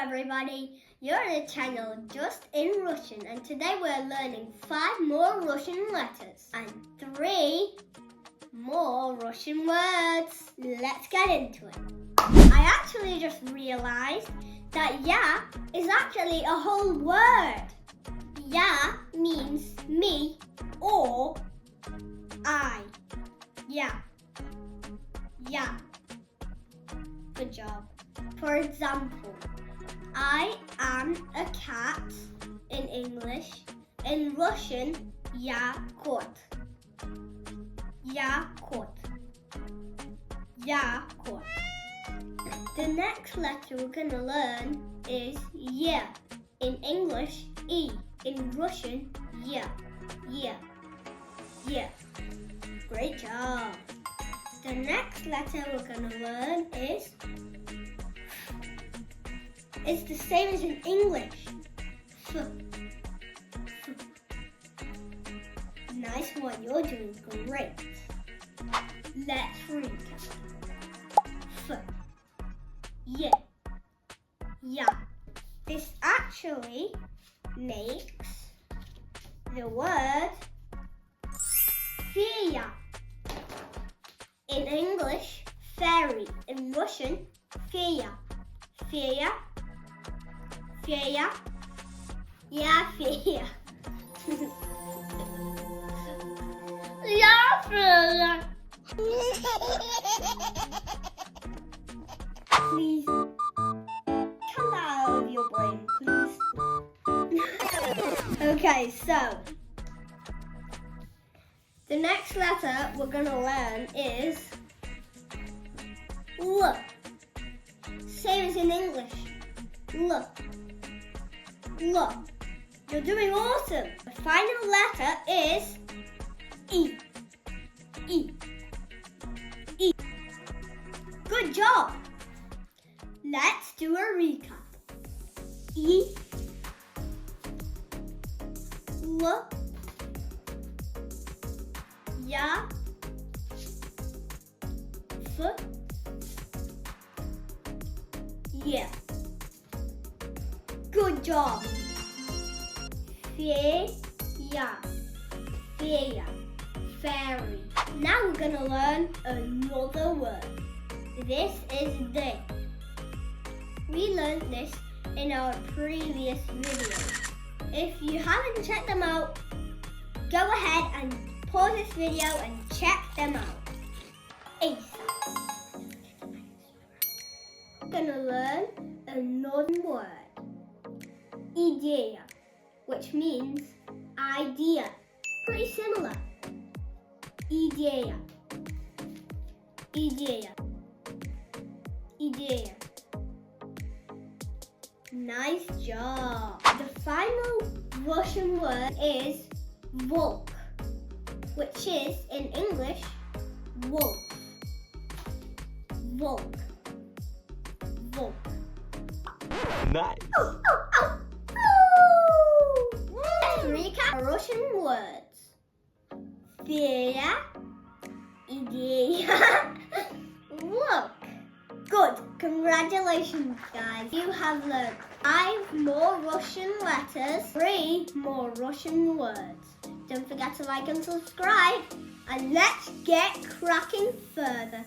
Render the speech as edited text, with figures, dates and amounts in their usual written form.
everybody, you're on the channel Just in Russian, and today we're learning 5 more Russian letters and 3 more Russian words. Let's get into it. I actually just realized that "ya" is actually a whole word. "Ya" means me or I. "Ya." "Ya." Good job. For example, I am a cat in English. In Russian, "Я кот." "Я кот." "Я кот." The next letter we're going to learn is "ye." In English, "e." In Russian, "ye." "Ye." "Ye." Great job. The next letter we're going to learn is it's the same as in English. F. F. Nice one, you're doing great. Let's recap. F. Ye. Ya. This actually makes the word fear. In English, fairy. In Russian, fear. Fear. Fear. Yeah, fear. Yeah, fear. Please come out of your brain, please. Okay, so the next letter we're going to learn is L. Same as in English. L. L. You're doing awesome. The final letter is E. E. E. Good job. Let's do a recap. E. L. Ya. F. Yeah. Good job. Fear. Fear. Fairy. Now we're going to learn another word. This is "they." We learned this in our previous video. If you haven't checked them out, go ahead and pause this video and check them out. We're going to learn another word. Idea, which means idea. Pretty similar. Idea. Idea. Idea. Nice job. The final Russian word is volk, which is in English wolf. Volk. Volk. Nice. Oh, oh, oh. Let's recap Russian words. Fear, idea, look. Good. Congratulations, guys. You have learned 5 more Russian letters, 3 more Russian words. Don't forget to like and subscribe. And let's get cracking further.